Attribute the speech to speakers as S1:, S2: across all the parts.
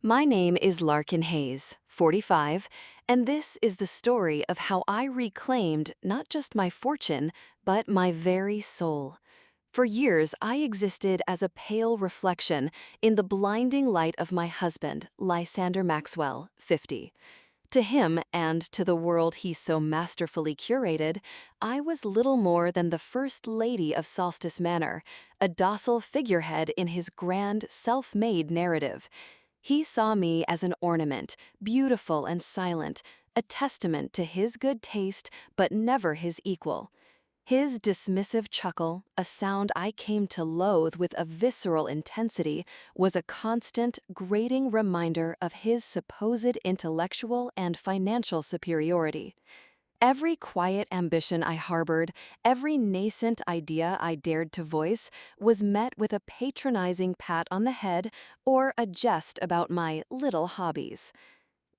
S1: My name is Larkin Hayes, 45, and this is the story of how I reclaimed not just my fortune, but my very soul. For years, I existed as a pale reflection in the blinding light of my husband, Lysander Maxwell, 50. To him, and to the world he so masterfully curated, I was little more than the first lady of Solstice Manor, a docile figurehead in his grand, self-made narrative. He saw me as an ornament, beautiful and silent, a testament to his good taste, but never his equal. His dismissive chuckle, a sound I came to loathe with a visceral intensity, was a constant, grating reminder of his supposed intellectual and financial superiority. Every quiet ambition I harbored, every nascent idea I dared to voice, was met with a patronizing pat on the head or a jest about my little hobbies.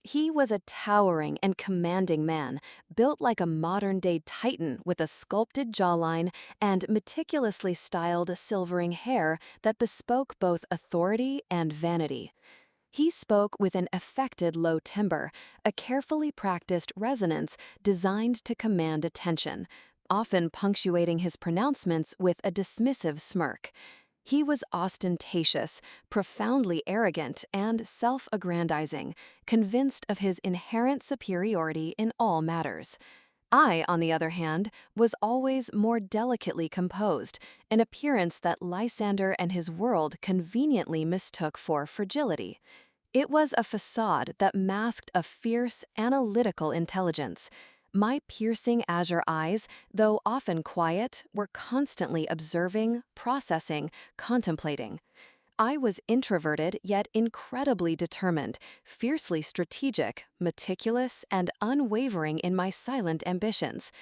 S1: He was a towering and commanding man, built like a modern-day titan with a sculpted jawline and meticulously styled silvering hair that bespoke both authority and vanity. He spoke with an affected low timbre, a carefully practiced resonance designed to command attention, often punctuating his pronouncements with a dismissive smirk. He was ostentatious, profoundly arrogant, and self-aggrandizing, convinced of his inherent superiority in all matters. I, on the other hand, was always more delicately composed, an appearance that Lysander and his world conveniently mistook for fragility. It was a facade that masked a fierce, analytical intelligence. My piercing azure eyes, though often quiet, were constantly observing, processing, contemplating. I was introverted yet incredibly determined, fiercely strategic, meticulous, and unwavering in my silent ambitions.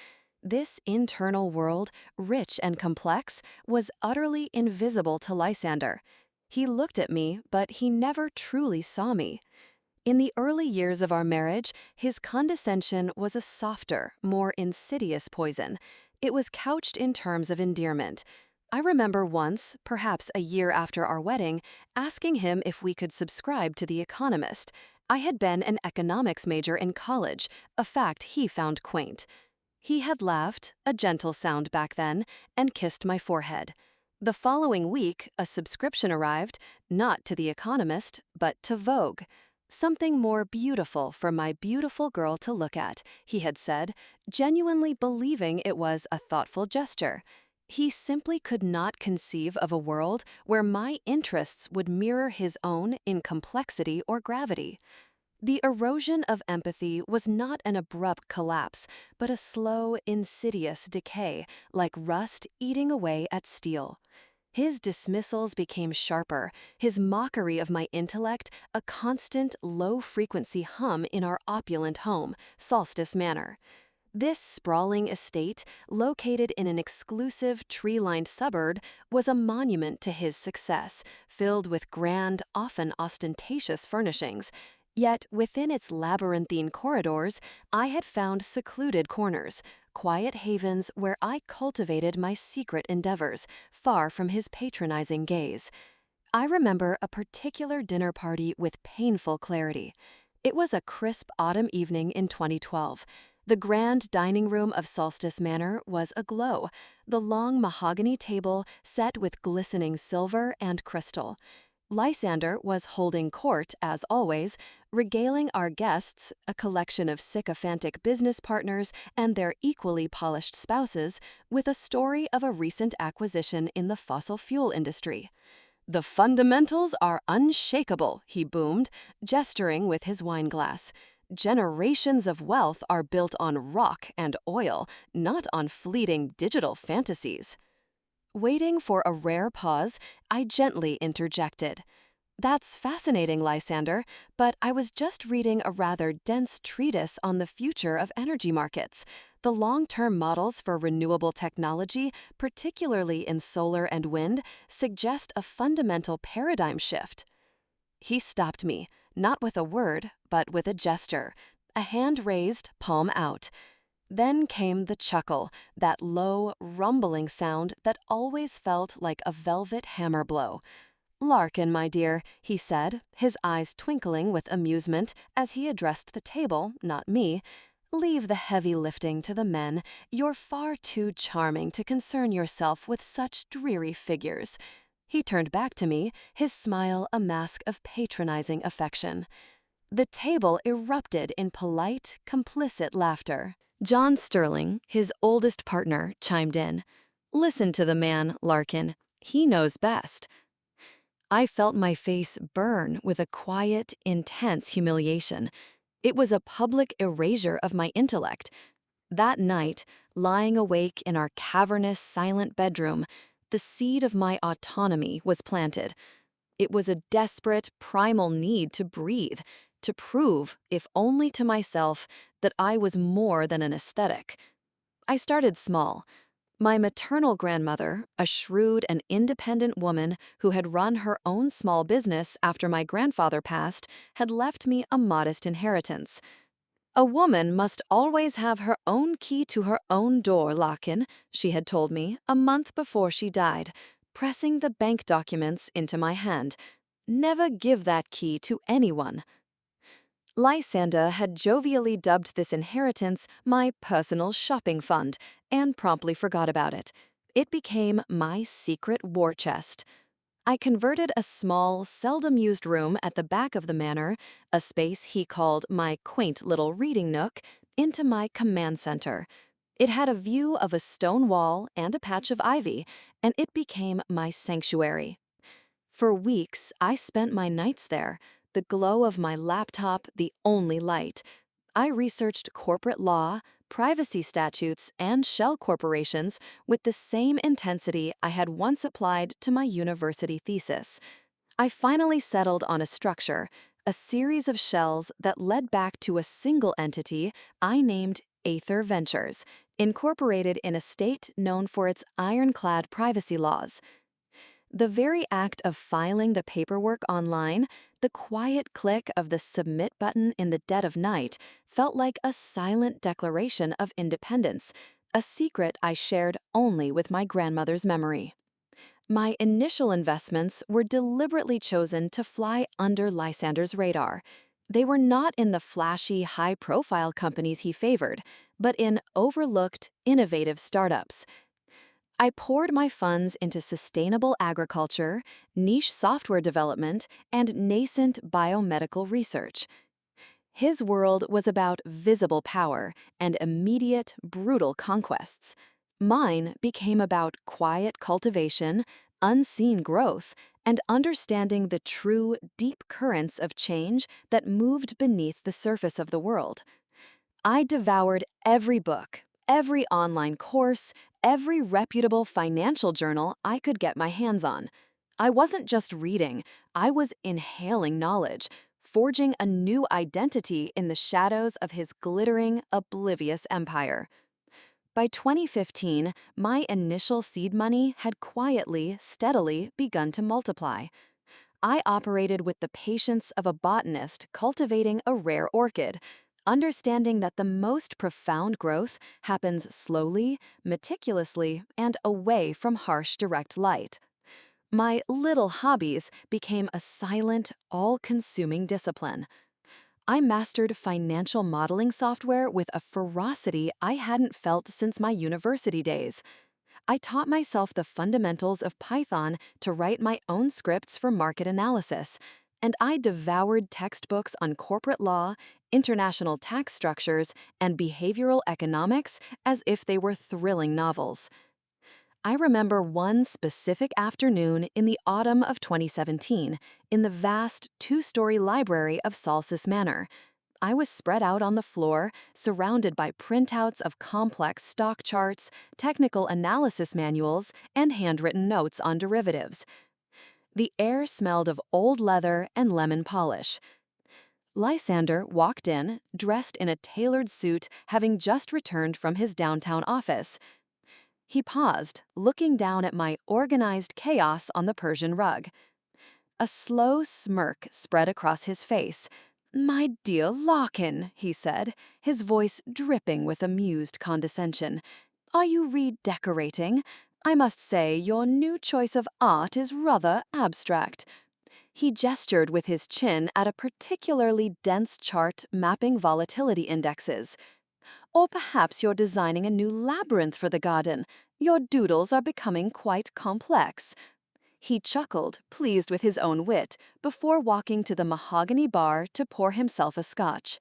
S1: This internal world, rich and complex, was utterly invisible to Lysander. He looked at me, but he never truly saw me. In the early years of our marriage, his condescension was a softer, more insidious poison. It was couched in terms of endearment. I remember once, perhaps a year after our wedding, asking him if we could subscribe to The Economist. I had been an economics major in college, a fact he found quaint. He had laughed, a gentle sound back then, and kissed my forehead. The following week, a subscription arrived, not to The Economist, but to Vogue. Something more beautiful for my beautiful girl to look at, he had said, genuinely believing it was a thoughtful gesture. He simply could not conceive of a world where my interests would mirror his own in complexity or gravity. The erosion of empathy was not an abrupt collapse, but a slow, insidious decay, like rust eating away at steel. His dismissals became sharper, his mockery of my intellect a constant, low-frequency hum in our opulent home, Solstice Manor. This sprawling estate, located in an exclusive, tree-lined suburb, was a monument to his success, filled with grand, often ostentatious furnishings. Yet within its labyrinthine corridors, I had found secluded corners, quiet havens where I cultivated my secret endeavors, far from his patronizing gaze. I remember a particular dinner party with painful clarity. It was a crisp autumn evening in 2012. The grand dining room of Solstice Manor was aglow, the long mahogany table set with glistening silver and crystal. Lysander was holding court, as always, regaling our guests, a collection of sycophantic business partners and their equally polished spouses, with a story of a recent acquisition in the fossil fuel industry. "The fundamentals are unshakable," he boomed, gesturing with his wineglass. "Generations of wealth are built on rock and oil, not on fleeting digital fantasies." Waiting for a rare pause, I gently interjected. "That's fascinating, Lysander, but I was just reading a rather dense treatise on the future of energy markets. The long-term models for renewable technology, particularly in solar and wind, suggest a fundamental paradigm shift." He stopped me, not with a word, but with a gesture, a hand raised, palm out. Then came the chuckle, that low, rumbling sound that always felt like a velvet hammer blow. Larkin, my dear, he said, his eyes twinkling with amusement as he addressed the table, not me. Leave the heavy lifting to the men. You're far too charming to concern yourself with such dreary figures. He turned back to me, his smile a mask of patronizing affection. The table erupted in polite, complicit laughter. John Sterling, his oldest partner, chimed in. Listen to the man, Larkin. He knows best. I felt my face burn with a quiet, intense humiliation. It was a public erasure of my intellect. That night, lying awake in our cavernous, silent bedroom, the seed of my autonomy was planted. It was a desperate, primal need to breathe, to prove, if only to myself, that I was more than an aesthetic. I started small. My maternal grandmother, a shrewd and independent woman who had run her own small business after my grandfather passed, had left me a modest inheritance. A woman must always have her own key to her own door, Larkin, she had told me a month before she died, pressing the bank documents into my hand. Never give that key to anyone. Lysander had jovially dubbed this inheritance my personal shopping fund and promptly forgot about it. It became my secret war chest. I converted a small, seldom-used room at the back of the manor, a space he called my quaint little reading nook, into my command center. It had a view of a stone wall and a patch of ivy, and it became my sanctuary. For weeks, I spent my nights there, the glow of my laptop the only light. I researched corporate law, privacy statutes, and shell corporations with the same intensity I had once applied to my university thesis. I finally settled on a structure, a series of shells that led back to a single entity I named Aether Ventures, incorporated in a state known for its ironclad privacy laws. The very act of filing the paperwork online, the quiet click of the submit button in the dead of night, felt like a silent declaration of independence, a secret I shared only with my grandmother's memory. My initial investments were deliberately chosen to fly under Lysander's radar. They were not in the flashy, high-profile companies he favored, but in overlooked, innovative startups. I poured my funds into sustainable agriculture, niche software development, and nascent biomedical research. His world was about visible power and immediate, brutal conquests. Mine became about quiet cultivation, unseen growth, and understanding the true, deep currents of change that moved beneath the surface of the world. I devoured every book, every online course, every reputable financial journal I could get my hands on. I wasn't just reading, I was inhaling knowledge, forging a new identity in the shadows of his glittering, oblivious empire. By 2015, my initial seed money had quietly, steadily begun to multiply. I operated with the patience of a botanist cultivating a rare orchid, understanding that the most profound growth happens slowly, meticulously, and away from harsh direct light. My little hobbies became a silent, all-consuming discipline. I mastered financial modeling software with a ferocity I hadn't felt since my university days. I taught myself the fundamentals of Python to write my own scripts for market analysis, and I devoured textbooks on corporate law, international tax structures, and behavioral economics as if they were thrilling novels. I remember one specific afternoon in the autumn of 2017 in the vast two-story library of Salsis Manor. I was spread out on the floor, surrounded by printouts of complex stock charts, technical analysis manuals, and handwritten notes on derivatives. The air smelled of old leather and lemon polish. Lysander walked in, dressed in a tailored suit, having just returned from his downtown office. He paused, looking down at my organized chaos on the Persian rug. A slow smirk spread across his face. "My dear Larkin," he said, his voice dripping with amused condescension. "Are you redecorating? I must say your new choice of art is rather abstract. He gestured with his chin at a particularly dense chart mapping volatility indexes. Or perhaps you're designing a new labyrinth for the garden. Your doodles are becoming quite complex. He chuckled, pleased with his own wit, before walking to the mahogany bar to pour himself a scotch.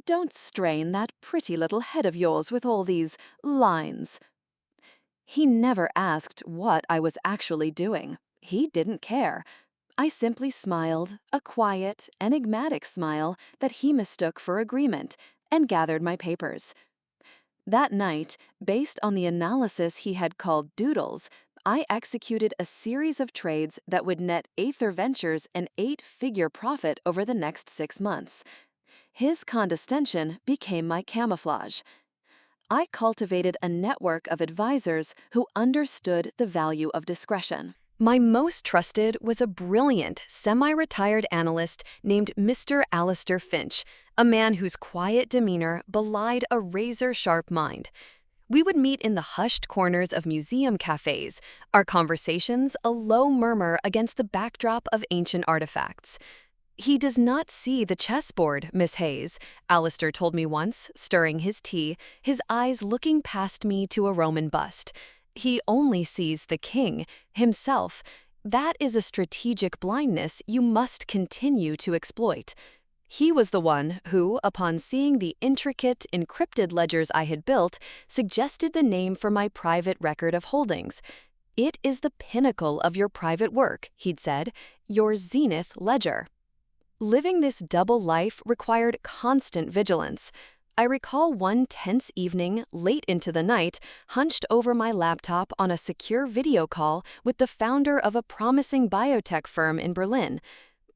S1: Don't strain that pretty little head of yours with all these lines. He never asked what I was actually doing. He didn't care. I simply smiled, a quiet, enigmatic smile that he mistook for agreement, and gathered my papers. That night, based on the analysis he had called doodles, I executed a series of trades that would net Aether Ventures an 8-figure profit over the next 6 months. His condescension became my camouflage. I cultivated a network of advisors who understood the value of discretion. My most trusted was a brilliant, semi-retired analyst named Mr. Alistair Finch, a man whose quiet demeanor belied a razor-sharp mind. We would meet in the hushed corners of museum cafes, our conversations a low murmur against the backdrop of ancient artifacts. "He does not see the chessboard, Miss Hayes," Alistair told me once, stirring his tea, his eyes looking past me to a Roman bust. "He only sees the king, himself. That is a strategic blindness you must continue to exploit." He was the one who, upon seeing the intricate, encrypted ledgers I had built, suggested the name for my private record of holdings. "It is the pinnacle of your private work," he'd said, "your zenith ledger." Living this double life required constant vigilance. I recall one tense evening, late into the night, hunched over my laptop on a secure video call with the founder of a promising biotech firm in Berlin.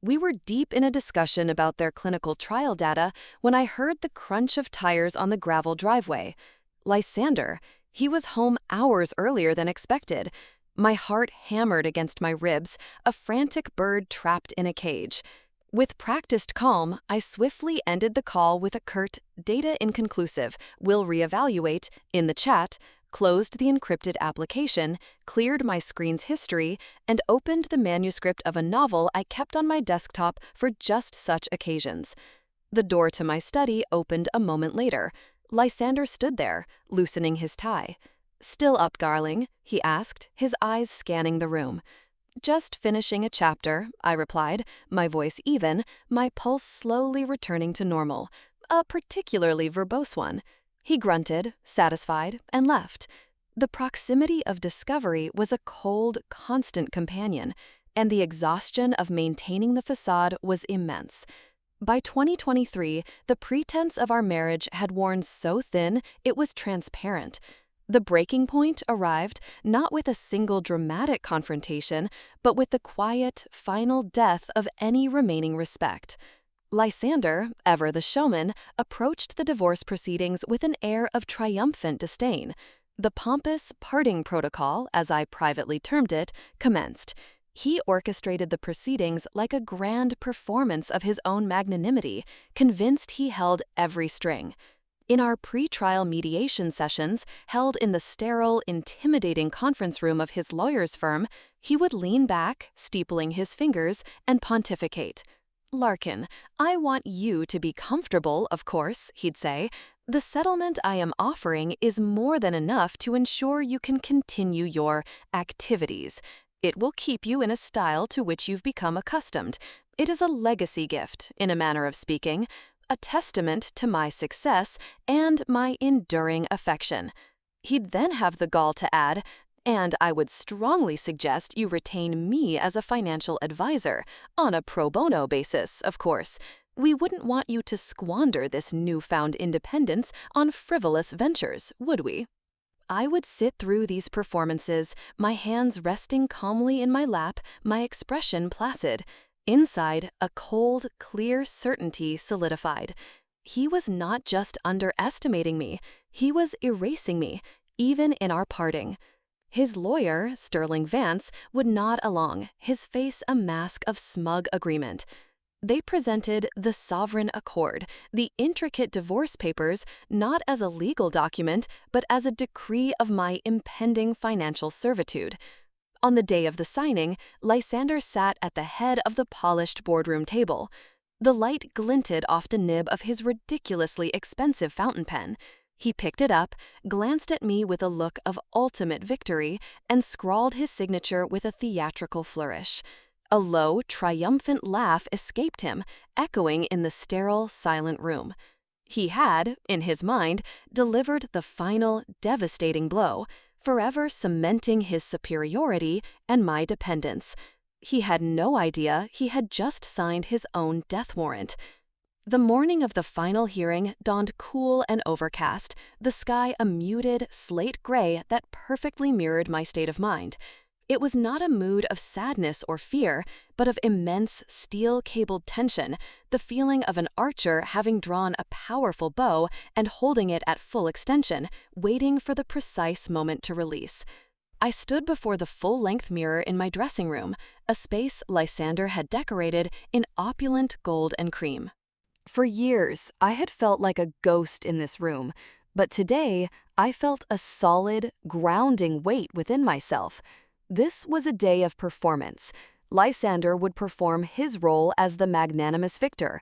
S1: We were deep in a discussion about their clinical trial data when I heard the crunch of tires on the gravel driveway. Lysander. He was home hours earlier than expected. My heart hammered against my ribs, a frantic bird trapped in a cage. With practiced calm, I swiftly ended the call with a curt, "Data inconclusive, will reevaluate," in the chat, closed the encrypted application, cleared my screen's history, and opened the manuscript of a novel I kept on my desktop for just such occasions. The door to my study opened a moment later. Lysander stood there, loosening his tie. "Still up, darling?" he asked, his eyes scanning the room. "Just finishing a chapter," I replied, my voice even, my pulse slowly returning to normal. "A particularly verbose one." He grunted, satisfied, and left. The proximity of discovery was a cold, constant companion, and the exhaustion of maintaining the facade was immense. By 2023, the pretense of our marriage had worn so thin it was transparent. The breaking point arrived not with a single dramatic confrontation, but with the quiet, final death of any remaining respect. Lysander, ever the showman, approached the divorce proceedings with an air of triumphant disdain. The pompous parting protocol, as I privately termed it, commenced. He orchestrated the proceedings like a grand performance of his own magnanimity, convinced he held every string. In our pre-trial mediation sessions, held in the sterile, intimidating conference room of his lawyer's firm, he would lean back, steepling his fingers, and pontificate. "Larkin, I want you to be comfortable, of course," he'd say. "The settlement I am offering is more than enough to ensure you can continue your activities. It will keep you in a style to which you've become accustomed. It is a legacy gift, in a manner of speaking, a testament to my success and my enduring affection." He'd then have the gall to add, "And I would strongly suggest you retain me as a financial advisor, on a pro bono basis, of course. We wouldn't want you to squander this newfound independence on frivolous ventures, would we?" I would sit through these performances, my hands resting calmly in my lap, my expression placid. Inside, a cold, clear certainty solidified. He was not just underestimating me, he was erasing me, even in our parting. His lawyer, Sterling Vance, would nod along, his face a mask of smug agreement. They presented the Sovereign Accord, the intricate divorce papers, not as a legal document, but as a decree of my impending financial servitude. On the day of the signing, Lysander sat at the head of the polished boardroom table. The light glinted off the nib of his ridiculously expensive fountain pen. He picked it up, glanced at me with a look of ultimate victory, and scrawled his signature with a theatrical flourish. A low, triumphant laugh escaped him, echoing in the sterile, silent room. He had, in his mind, delivered the final, devastating blow, forever cementing his superiority and my dependence. He had no idea he had just signed his own death warrant. The morning of the final hearing dawned cool and overcast, the sky a muted, slate gray that perfectly mirrored my state of mind. It was not a mood of sadness or fear, but of immense steel-cabled tension, the feeling of an archer having drawn a powerful bow and holding it at full extension, waiting for the precise moment to release. I stood before the full-length mirror in my dressing room, a space Lysander had decorated in opulent gold and cream. For years, I had felt like a ghost in this room, but today I felt a solid, grounding weight within myself. This was a day of performance. Lysander would perform his role as the magnanimous victor.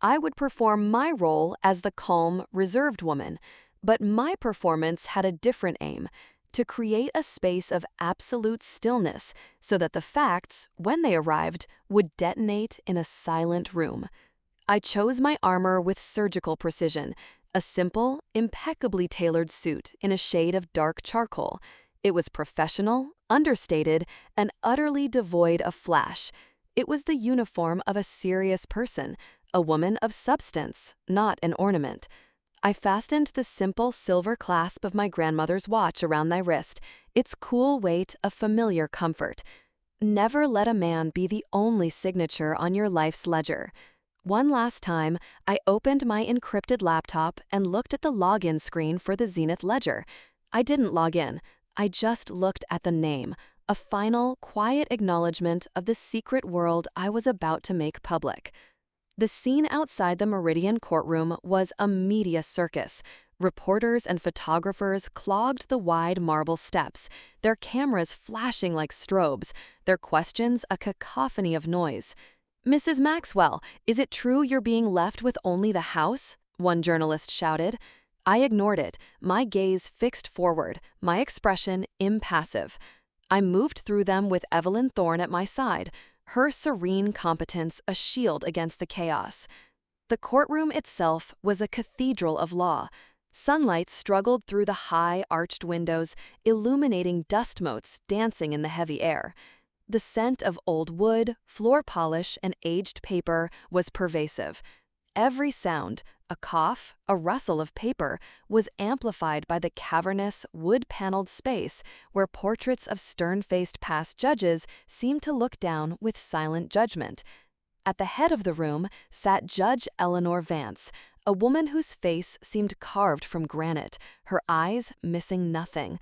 S1: I would perform my role as the calm, reserved woman. But my performance had a different aim: to create a space of absolute stillness so that the facts, when they arrived, would detonate in a silent room. I chose my armor with surgical precision, a simple, impeccably tailored suit in a shade of dark charcoal. It was professional, understated, and utterly devoid of flash. It was the uniform of a serious person, a woman of substance, not an ornament. I fastened the simple silver clasp of my grandmother's watch around my wrist, its cool weight a familiar comfort. Never let a man be the only signature on your life's ledger. One last time, I opened my encrypted laptop and looked at the login screen for the Zenith Ledger. I didn't log in. I just looked at the name, a final, quiet acknowledgement of the secret world I was about to make public. The scene outside the Meridian courtroom was a media circus. Reporters and photographers clogged the wide marble steps, their cameras flashing like strobes, their questions a cacophony of noise. "Mrs. Maxwell, is it true you're being left with only the house?" one journalist shouted. I ignored it, my gaze fixed forward, my expression impassive. I moved through them with Evelyn Thorne at my side, her serene competence a shield against the chaos. The courtroom itself was a cathedral of law. Sunlight struggled through the high, arched windows, illuminating dust motes dancing in the heavy air. The scent of old wood, floor polish, and aged paper was pervasive. Every sound, a cough, a rustle of paper, was amplified by the cavernous, wood-paneled space where portraits of stern-faced past judges seemed to look down with silent judgment. At the head of the room sat Judge Eleanor Vance, a woman whose face seemed carved from granite, her eyes missing nothing.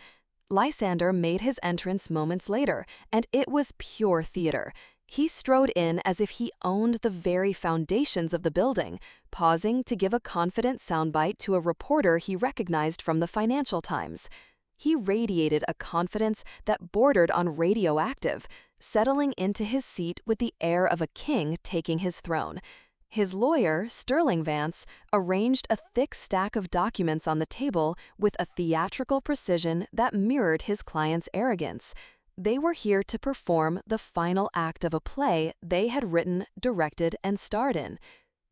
S1: Lysander made his entrance moments later, and it was pure theater. He strode in as if he owned the very foundations of the building, pausing to give a confident soundbite to a reporter he recognized from the Financial Times. He radiated a confidence that bordered on radioactive, settling into his seat with the air of a king taking his throne. His lawyer, Sterling Vance, arranged a thick stack of documents on the table with a theatrical precision that mirrored his client's arrogance. They were here to perform the final act of a play they had written, directed, and starred in.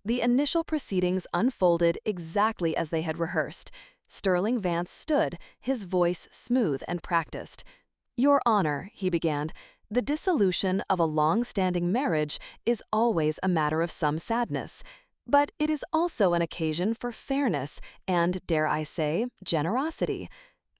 S1: The initial proceedings unfolded exactly as they had rehearsed. Sterling Vance stood, his voice smooth and practiced. "Your Honor," he began, "the dissolution of a long-standing marriage is always a matter of some sadness, but it is also an occasion for fairness and, dare I say, generosity.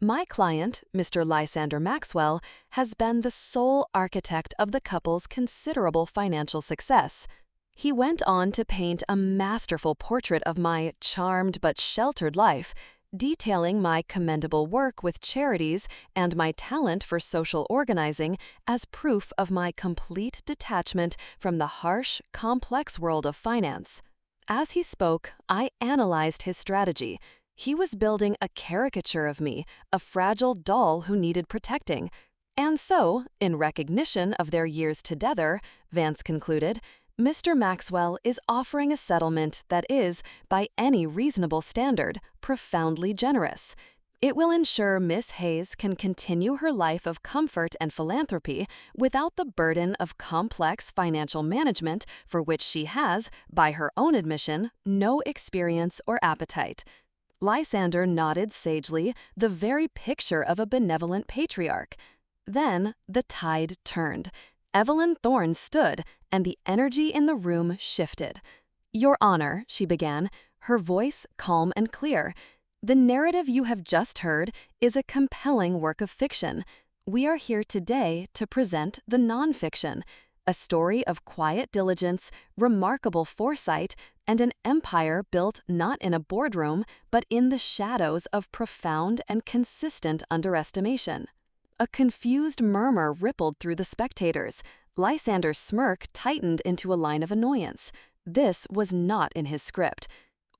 S1: My client, Mr. Lysander Maxwell, has been the sole architect of the couple's considerable financial success." He went on to paint a masterful portrait of my charmed but sheltered life. detailing my commendable work with charities and my talent for social organizing as proof of my complete detachment from the harsh, complex world of finance. As he spoke, I analyzed his strategy. He was building a caricature of me, a fragile doll who needed protecting. And so, in recognition of their years together, Vance concluded, Mr. Maxwell is offering a settlement that is, by any reasonable standard, profoundly generous. It will ensure Miss Hayes can continue her life of comfort and philanthropy without the burden of complex financial management for which she has, by her own admission, no experience or appetite. Lysander nodded sagely, the very picture of a benevolent patriarch. Then the tide turned. Evelyn Thorne stood, and the energy in the room shifted. "Your Honor," she began, her voice calm and clear, "the narrative you have just heard is a compelling work of fiction. We are here today to present the nonfiction, a story of quiet diligence, remarkable foresight, and an empire built not in a boardroom, but in the shadows of profound and consistent underestimation." A confused murmur rippled through the spectators. Lysander's smirk tightened into a line of annoyance. This was not in his script.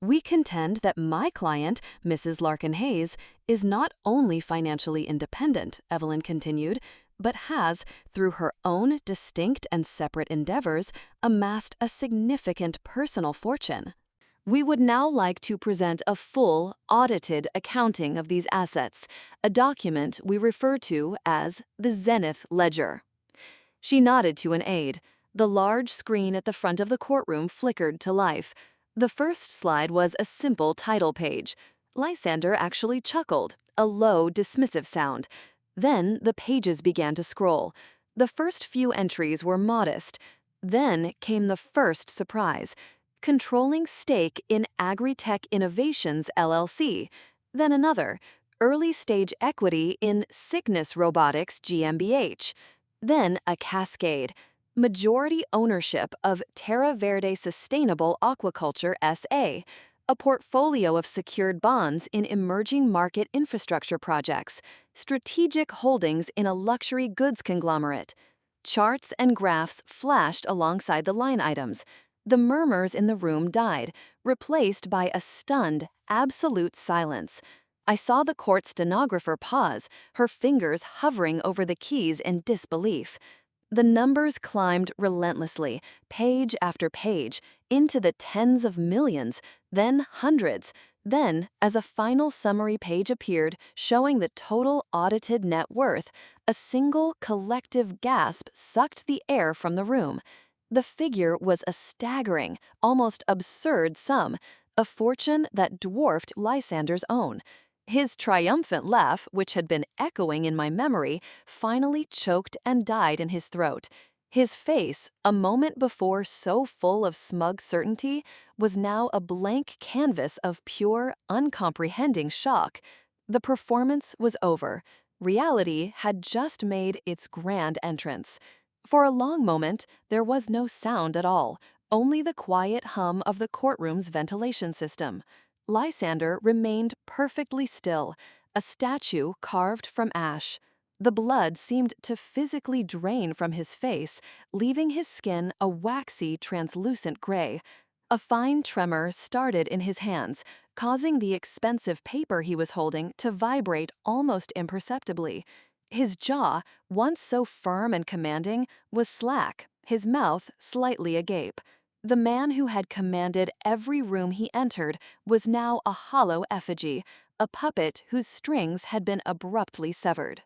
S1: "We contend that my client, Mrs. Larkin Hayes, is not only financially independent," Evelyn continued, "but has, through her own distinct and separate endeavors, amassed a significant personal fortune. We would now like to present a full, audited accounting of these assets, a document we refer to as the Zenith Ledger." She nodded to an aide. The large screen at the front of the courtroom flickered to life. The first slide was a simple title page. Lysander actually chuckled, a low, dismissive sound. Then the pages began to scroll. The first few entries were modest. Then came the first surprise. Controlling stake in Agritech Innovations LLC. Then another, early stage equity in Cygnus Robotics GmbH. Then a cascade, majority ownership of Terra Verde Sustainable Aquaculture SA, a portfolio of secured bonds in emerging market infrastructure projects, strategic holdings in a luxury goods conglomerate. Charts and graphs flashed alongside the line items. The murmurs in the room died, replaced by a stunned, absolute silence. I saw the court stenographer pause, her fingers hovering over the keys in disbelief. The numbers climbed relentlessly, page after page, into the tens of millions, then hundreds. Then, as a final summary page appeared showing the total audited net worth, a single collective gasp sucked the air from the room. The figure was a staggering, almost absurd sum, a fortune that dwarfed Lysander's own. His triumphant laugh, which had been echoing in my memory, finally choked and died in his throat. His face, a moment before so full of smug certainty, was now a blank canvas of pure, uncomprehending shock. The performance was over. Reality had just made its grand entrance. For a long moment, there was no sound at all, only the quiet hum of the courtroom's ventilation system. Lysander remained perfectly still, a statue carved from ash. The blood seemed to physically drain from his face, leaving his skin a waxy, translucent gray. A fine tremor started in his hands, causing the expensive paper he was holding to vibrate almost imperceptibly. His jaw, once so firm and commanding, was slack, his mouth slightly agape. The man who had commanded every room he entered was now a hollow effigy, a puppet whose strings had been abruptly severed.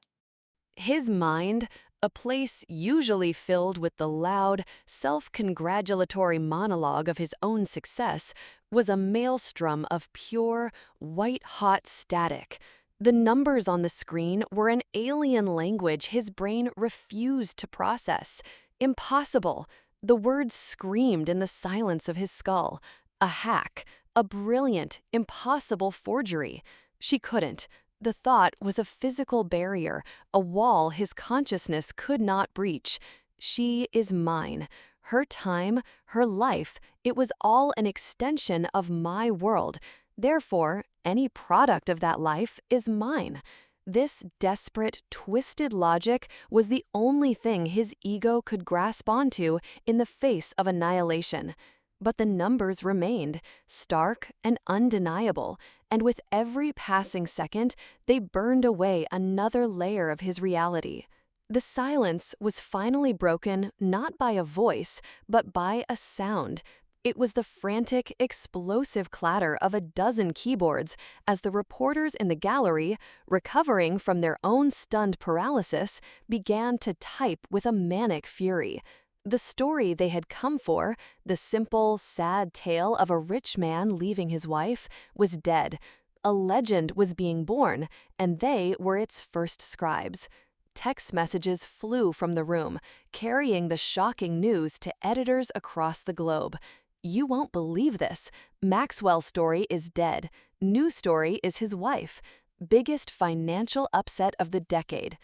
S1: His mind, a place usually filled with the loud, self-congratulatory monologue of his own success, was a maelstrom of pure, white-hot static. The numbers on the screen were an alien language his brain refused to process. Impossible. The words screamed in the silence of his skull. A hack. A brilliant, impossible forgery. She couldn't. The thought was a physical barrier, a wall his consciousness could not breach. She is mine. Her time, her life, it was all an extension of my world. Therefore, any product of that life is mine. This desperate, twisted logic was the only thing his ego could grasp onto in the face of annihilation. But the numbers remained, stark and undeniable, and with every passing second, they burned away another layer of his reality. The silence was finally broken not by a voice, but by a sound. It was the frantic, explosive clatter of a dozen keyboards as the reporters in the gallery, recovering from their own stunned paralysis, began to type with a manic fury. The story they had come for, the simple, sad tale of a rich man leaving his wife, was dead. A legend was being born, and they were its first scribes. Text messages flew from the room, carrying the shocking news to editors across the globe. You won't believe this. Maxwell's story is dead. New story is his wife. Biggest financial upset of the decade.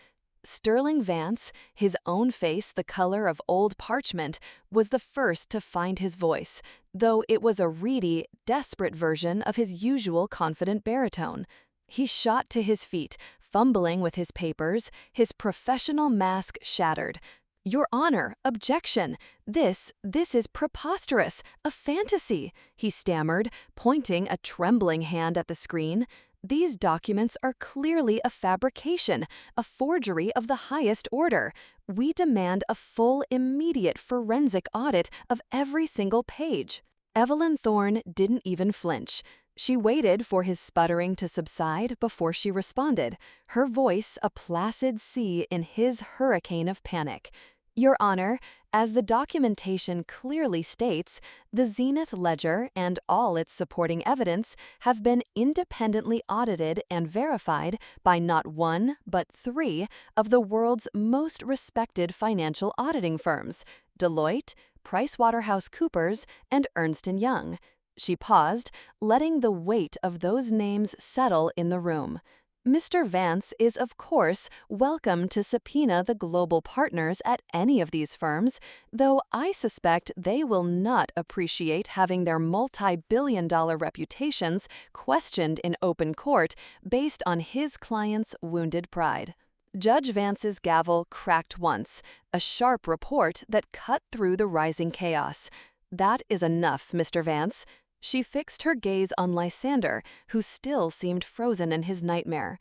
S1: Sterling Vance, his own face the color of old parchment, was the first to find his voice, though it was a reedy, desperate version of his usual confident baritone. He shot to his feet, fumbling with his papers, his professional mask shattered. Your Honor, objection. This is preposterous, a fantasy, he stammered, pointing a trembling hand at the screen. These documents are clearly a fabrication, a forgery of the highest order. We demand a full, immediate forensic audit of every single page. Evelyn Thorne didn't even flinch. She waited for his sputtering to subside before she responded, her voice a placid sea in his hurricane of panic. Your Honor, as the documentation clearly states, the Zenith Ledger and all its supporting evidence have been independently audited and verified by not one, but three of the world's most respected financial auditing firms, Deloitte, PricewaterhouseCoopers, and Ernst & Young. She paused, letting the weight of those names settle in the room. Mr. Vance is, of course, welcome to subpoena the global partners at any of these firms, though I suspect they will not appreciate having their multi-billion-dollar reputations questioned in open court based on his client's wounded pride. Judge Vance's gavel cracked once, a sharp report that cut through the rising chaos. That is enough, Mr. Vance. She fixed her gaze on Lysander, who still seemed frozen in his nightmare.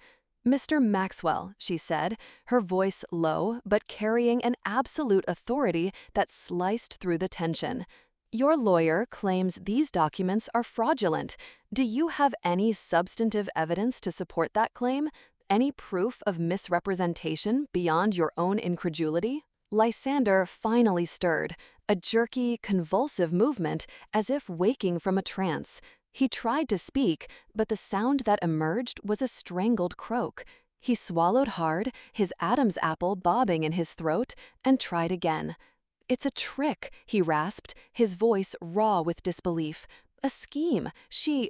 S1: Mr. Maxwell, she said, her voice low but carrying an absolute authority that sliced through the tension. Your lawyer claims these documents are fraudulent. Do you have any substantive evidence to support that claim? Any proof of misrepresentation beyond your own incredulity? Lysander finally stirred, a jerky, convulsive movement as if waking from a trance. He tried to speak, but the sound that emerged was a strangled croak. He swallowed hard, his Adam's apple bobbing in his throat, and tried again. It's a trick, he rasped, his voice raw with disbelief. A scheme. She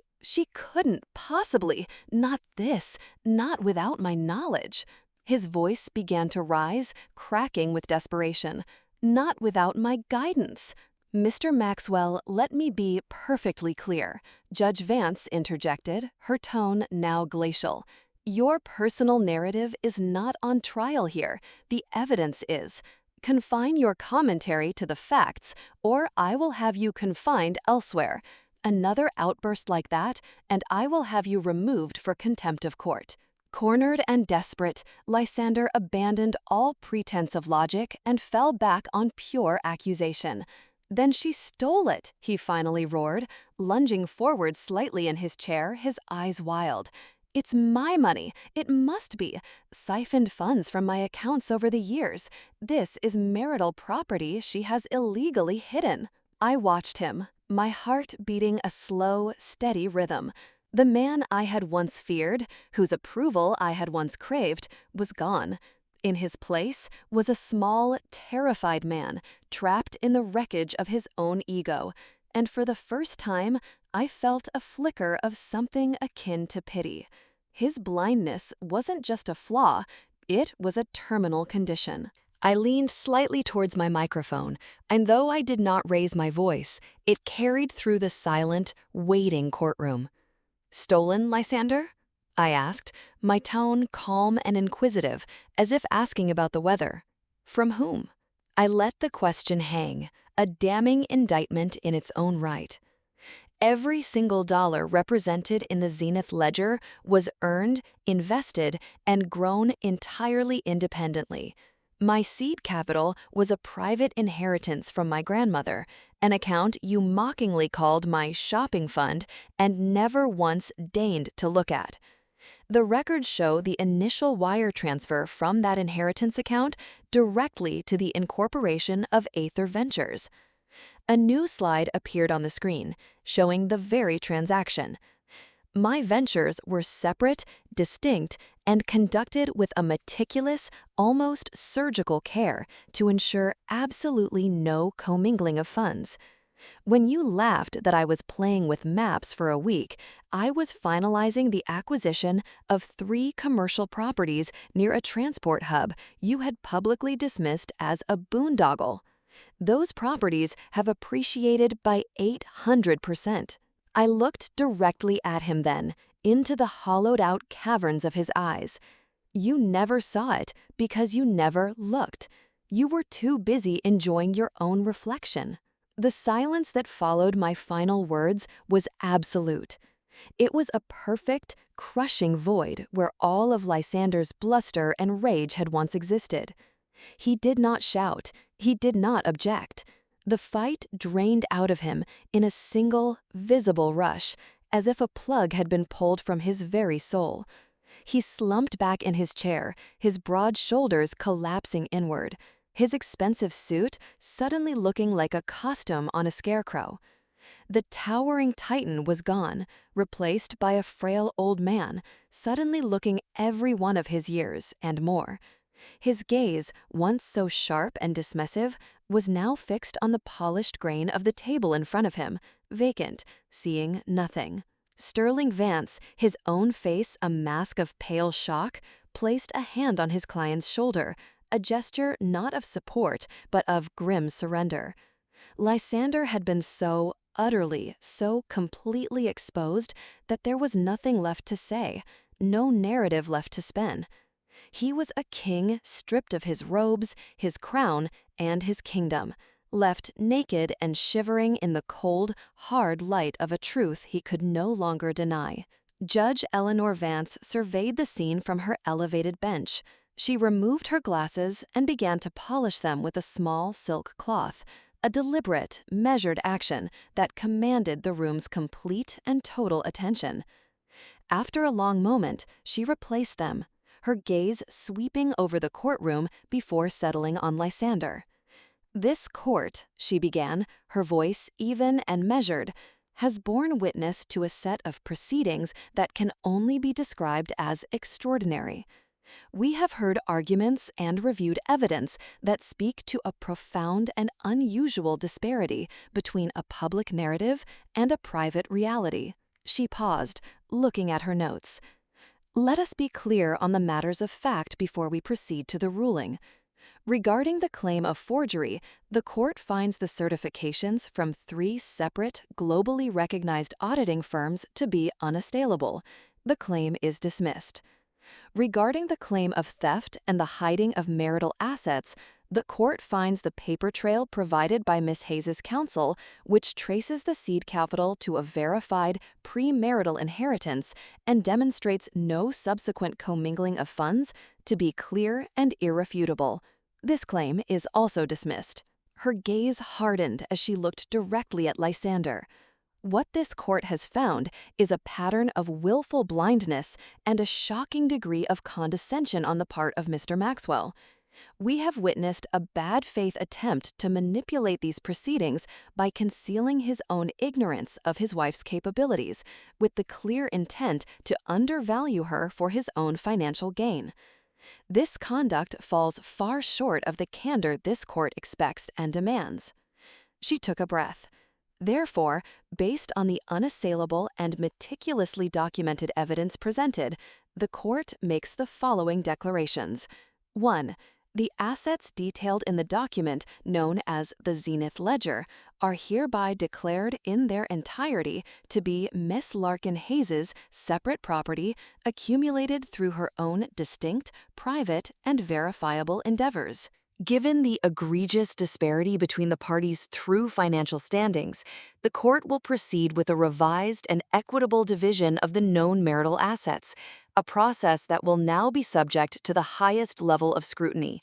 S1: couldn't possibly. Not this. Not without my knowledge. His voice began to rise, cracking with desperation. Not without my guidance. Mr. Maxwell, let me be perfectly clear. Judge Vance interjected, her tone now glacial. Your personal narrative is not on trial here. The evidence is. Confine your commentary to the facts, or I will have you confined elsewhere. Another outburst like that, and I will have you removed for contempt of court. Cornered and desperate, Lysander abandoned all pretense of logic and fell back on pure accusation. Then she stole it, he finally roared, lunging forward slightly in his chair, his eyes wild. It's my money. It must be. Siphoned funds from my accounts over the years. This is marital property she has illegally hidden. I watched him, my heart beating a slow, steady rhythm. The man I had once feared, whose approval I had once craved, was gone. In his place was a small, terrified man, trapped in the wreckage of his own ego. And for the first time, I felt a flicker of something akin to pity. His blindness wasn't just a flaw, it was a terminal condition. I leaned slightly towards my microphone, and though I did not raise my voice, it carried through the silent, waiting courtroom. Stolen, Lysander? I asked, my tone calm and inquisitive, as if asking about the weather. From whom? I let the question hang, a damning indictment in its own right. Every single dollar represented in the Zenith ledger was earned, invested, and grown entirely independently. My seed capital was a private inheritance from my grandmother, an account you mockingly called my shopping fund and never once deigned to look at. The records show the initial wire transfer from that inheritance account directly to the incorporation of Aether Ventures. A new slide appeared on the screen, showing the very transaction. My ventures were separate, distinct, and conducted with a meticulous, almost surgical care to ensure absolutely no commingling of funds. When you laughed that I was playing with maps for a week, I was finalizing the acquisition of 3 commercial properties near a transport hub you had publicly dismissed as a boondoggle. Those properties have appreciated by 800%. I looked directly at him then, into the hollowed-out caverns of his eyes. You never saw it because you never looked. You were too busy enjoying your own reflection. The silence that followed my final words was absolute. It was a perfect, crushing void where all of Lysander's bluster and rage had once existed. He did not shout. He did not object. The fight drained out of him in a single, visible rush, as if a plug had been pulled from his very soul. He slumped back in his chair, his broad shoulders collapsing inward, his expensive suit suddenly looking like a costume on a scarecrow. The towering titan was gone, replaced by a frail old man, suddenly looking every one of his years and more. His gaze, once so sharp and dismissive, was now fixed on the polished grain of the table in front of him, vacant, seeing nothing. Sterling Vance, his own face a mask of pale shock, placed a hand on his client's shoulder, a gesture not of support but of grim surrender. Lysander had been so utterly, so completely exposed that there was nothing left to say, no narrative left to spin. He was a king stripped of his robes, his crown, and his kingdom, left naked and shivering in the cold, hard light of a truth he could no longer deny. Judge Eleanor Vance surveyed the scene from her elevated bench. She removed her glasses and began to polish them with a small silk cloth, a deliberate, measured action that commanded the room's complete and total attention. After a long moment, she replaced them, her gaze sweeping over the courtroom before settling on Lysander. "This court," she began, her voice even and measured, "has borne witness to a set of proceedings that can only be described as extraordinary. We have heard arguments and reviewed evidence that speak to a profound and unusual disparity between a public narrative and a private reality." She paused, looking at her notes. "Let us be clear on the matters of fact before we proceed to the ruling. Regarding the claim of forgery, the court finds the certifications from 3 separate, globally recognized auditing firms to be unassailable. The claim is dismissed. Regarding the claim of theft and the hiding of marital assets, the court finds the paper trail provided by Miss Hayes's counsel, which traces the seed capital to a verified premarital inheritance and demonstrates no subsequent commingling of funds, to be clear and irrefutable. This claim is also dismissed." Her gaze hardened as she looked directly at Lysander. What this court has found is a pattern of willful blindness and a shocking degree of condescension on the part of Mr. Maxwell. We have witnessed a bad faith attempt to manipulate these proceedings by concealing his own ignorance of his wife's capabilities, with the clear intent to undervalue her for his own financial gain. This conduct falls far short of the candor this court expects and demands. She took a breath. Therefore, based on the unassailable and meticulously documented evidence presented, the court makes the following declarations. 1. The assets detailed in the document, known as the Zenith Ledger, are hereby declared in their entirety to be Miss Larkin Hayes's separate property accumulated through her own distinct, private, and verifiable endeavors. Given the egregious disparity between the parties' true financial standings, the court will proceed with a revised and equitable division of the known marital assets, a process that will now be subject to the highest level of scrutiny.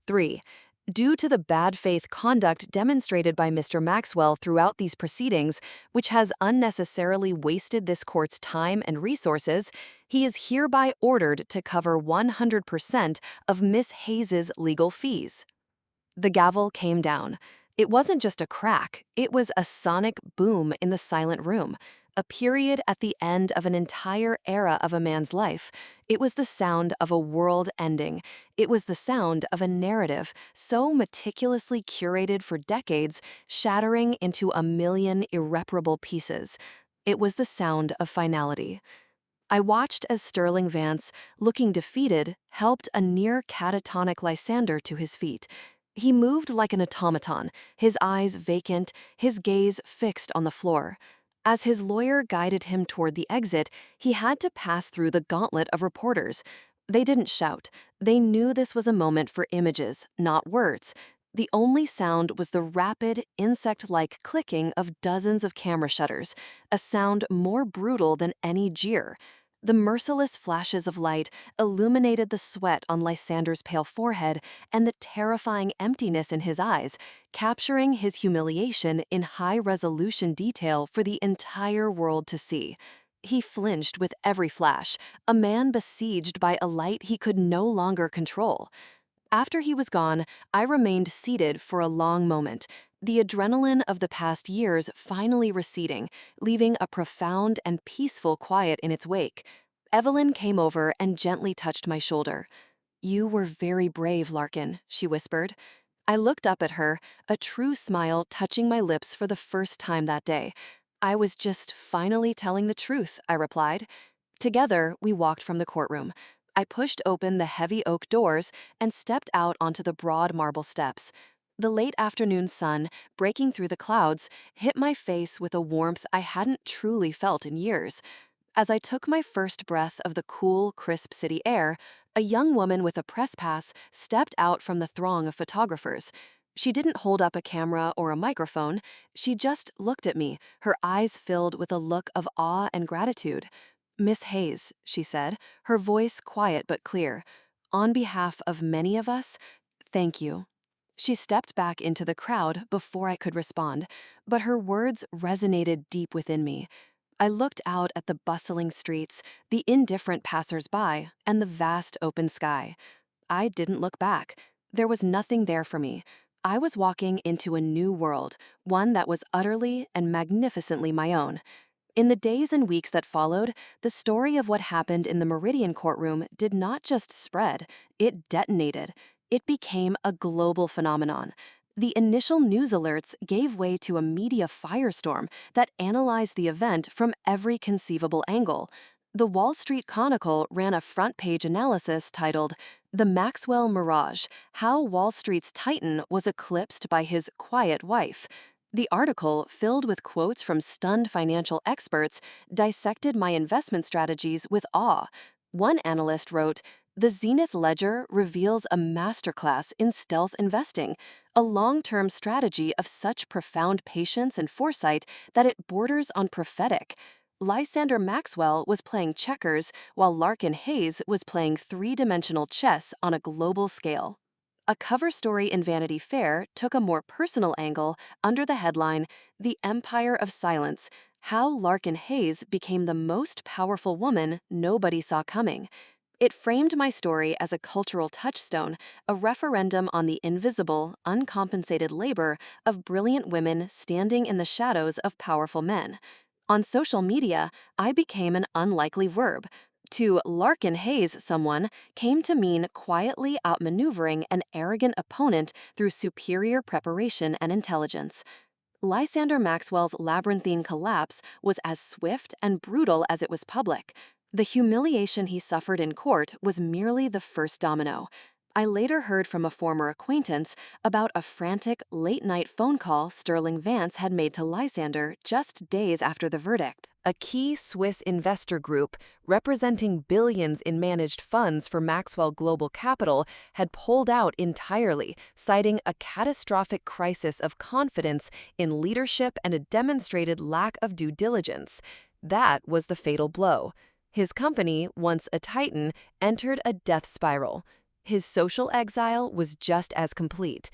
S1: 3. Due to the bad faith conduct demonstrated by Mr. Maxwell throughout these proceedings, which has unnecessarily wasted this court's time and resources, he is hereby ordered to cover 100% of Miss Hayes's legal fees. The gavel came down. It wasn't just a crack, it was a sonic boom in the silent room, a period at the end of an entire era of a man's life. It was the sound of a world ending. It was the sound of a narrative so meticulously curated for decades, shattering into a million irreparable pieces. It was the sound of finality. I watched as Sterling Vance, looking defeated, helped a near catatonic Lysander to his feet. He moved like an automaton, his eyes vacant, his gaze fixed on the floor. As his lawyer guided him toward the exit, he had to pass through the gauntlet of reporters. They didn't shout. They knew this was a moment for images, not words. The only sound was the rapid, insect-like clicking of dozens of camera shutters, a sound more brutal than any jeer. The merciless flashes of light illuminated the sweat on Lysander's pale forehead and the terrifying emptiness in his eyes, capturing his humiliation in high-resolution detail for the entire world to see. He flinched with every flash, a man besieged by a light he could no longer control. After he was gone, I remained seated for a long moment, the adrenaline of the past years finally receding, leaving a profound and peaceful quiet in its wake. Evelyn came over and gently touched my shoulder. "You were very brave, Larkin," she whispered. I looked up at her, a true smile touching my lips for the first time that day. "I was just finally telling the truth," I replied. Together, we walked from the courtroom. I pushed open the heavy oak doors and stepped out onto the broad marble steps. The late afternoon sun, breaking through the clouds, hit my face with a warmth I hadn't truly felt in years. As I took my first breath of the cool, crisp city air, a young woman with a press pass stepped out from the throng of photographers. She didn't hold up a camera or a microphone. She just looked at me, her eyes filled with a look of awe and gratitude. "Miss Hayes," she said, her voice quiet but clear, "on behalf of many of us, thank you." She stepped back into the crowd before I could respond, but her words resonated deep within me. I looked out at the bustling streets, the indifferent passers-by, and the vast open sky. I didn't look back. There was nothing there for me. I was walking into a new world, one that was utterly and magnificently my own. In the days and weeks that followed, the story of what happened in the Meridian courtroom did not just spread, it detonated. It became a global phenomenon. The initial news alerts gave way to a media firestorm that analyzed the event from every conceivable angle. The Wall Street Chronicle ran a front-page analysis titled, "The Maxwell Mirage: How Wall Street's Titan Was Eclipsed by His Quiet Wife." The article, filled with quotes from stunned financial experts, dissected my investment strategies with awe. One analyst wrote, "The Zenith Ledger reveals a masterclass in stealth investing, a long-term strategy of such profound patience and foresight that it borders on prophetic." Lysander Maxwell was playing checkers, while Larkin Hayes was playing three-dimensional chess on a global scale. A cover story in Vanity Fair took a more personal angle under the headline, "The Empire of Silence: How Larkin Hayes Became the Most Powerful Woman Nobody Saw Coming." It framed my story as a cultural touchstone, a referendum on the invisible, uncompensated labor of brilliant women standing in the shadows of powerful men. On social media, I became an unlikely verb. To Larkin Hayes someone came to mean quietly outmaneuvering an arrogant opponent through superior preparation and intelligence. Lysander Maxwell's labyrinthine collapse was as swift and brutal as it was public. The humiliation he suffered in court was merely the first domino. I later heard from a former acquaintance about a frantic, late-night phone call Sterling Vance had made to Lysander just days after the verdict. A key Swiss investor group, representing billions in managed funds for Maxwell Global Capital, had pulled out entirely, citing a catastrophic crisis of confidence in leadership and a demonstrated lack of due diligence. That was the fatal blow. His company, once a titan, entered a death spiral. His social exile was just as complete.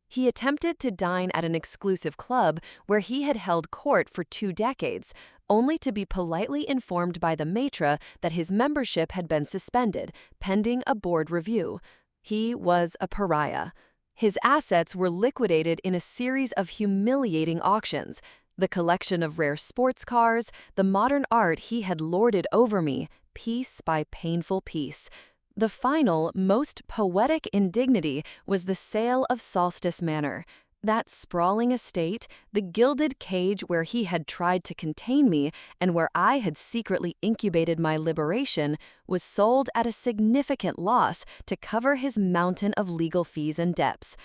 S1: He attempted to dine at an exclusive club where he had held court for 2 decades, only to be politely informed by the maître that his membership had been suspended, pending a board review. He was a pariah. His assets were liquidated in a series of humiliating auctions. The collection of rare sports cars, the modern art he had lorded over me, piece by painful piece. The final, most poetic indignity was the sale of Solstice Manor. That sprawling estate, the gilded cage where he had tried to contain me and where I had secretly incubated my liberation, was sold at a significant loss to cover his mountain of legal fees and debts.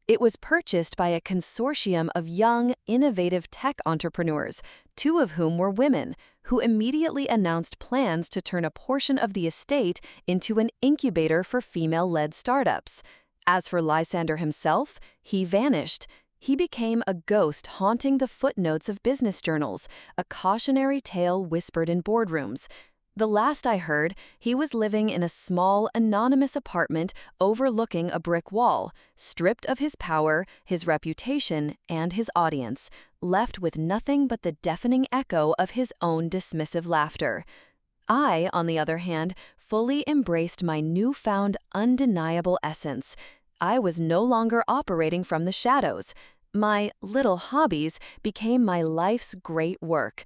S1: It was purchased by a consortium of young, innovative tech entrepreneurs, 2 of whom were women, who immediately announced plans to turn a portion of the estate into an incubator for female-led startups. As for Lysander himself, he vanished. He became a ghost haunting the footnotes of business journals, a cautionary tale whispered in boardrooms. The last I heard, he was living in a small, anonymous apartment overlooking a brick wall, stripped of his power, his reputation, and his audience, left with nothing but the deafening echo of his own dismissive laughter. I, on the other hand, fully embraced my newfound, undeniable essence. I was no longer operating from the shadows. My little hobbies became my life's great work.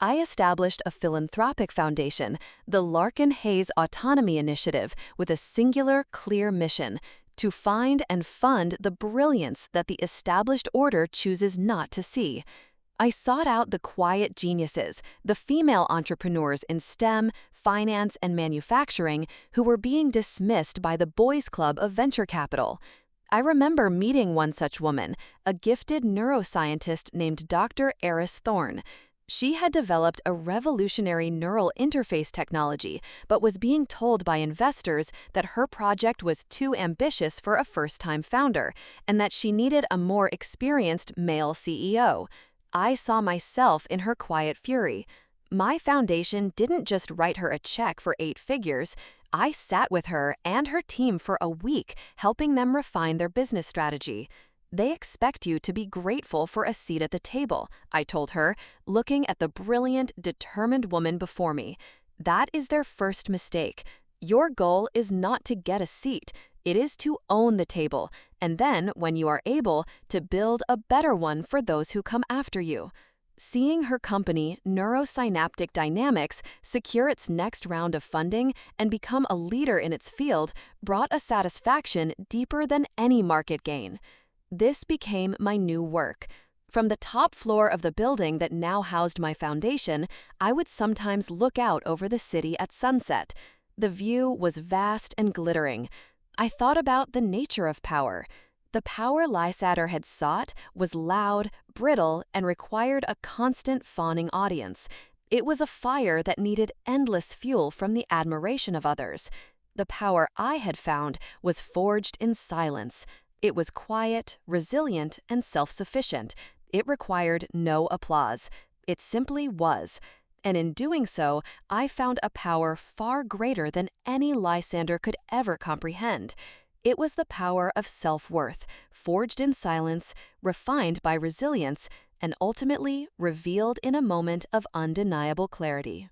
S1: I established a philanthropic foundation, the Larkin Hayes Autonomy Initiative, with a singular, clear mission: to find and fund the brilliance that the established order chooses not to see. I sought out the quiet geniuses, the female entrepreneurs in STEM, finance, and manufacturing who were being dismissed by the boys' club of venture capital. I remember meeting one such woman, a gifted neuroscientist named Dr. Eris Thorne. She had developed a revolutionary neural interface technology, but was being told by investors that her project was too ambitious for a first-time founder, and that she needed a more experienced male CEO. I saw myself in her quiet fury. My foundation didn't just write her a check for 8 figures. I sat with her and her team for a week, helping them refine their business strategy. "They expect you to be grateful for a seat at the table," I told her, looking at the brilliant, determined woman before me. "That is their first mistake. Your goal is not to get a seat. It is to own the table, and then, when you are able, to build a better one for those who come after you." Seeing her company, Neurosynaptic Dynamics, secure its next round of funding and become a leader in its field brought a satisfaction deeper than any market gain. This became my new work. From the top floor of the building that now housed my foundation, I would sometimes look out over the city at sunset. The view was vast and glittering. I thought about the nature of power. The power Lysander had sought was loud, brittle, and required a constant fawning audience. It was a fire that needed endless fuel from the admiration of others. The power I had found was forged in silence. It was quiet, resilient, and self-sufficient. It required no applause. It simply was. And in doing so, I found a power far greater than any Lysander could ever comprehend. It was the power of self-worth, forged in silence, refined by resilience, and ultimately revealed in a moment of undeniable clarity.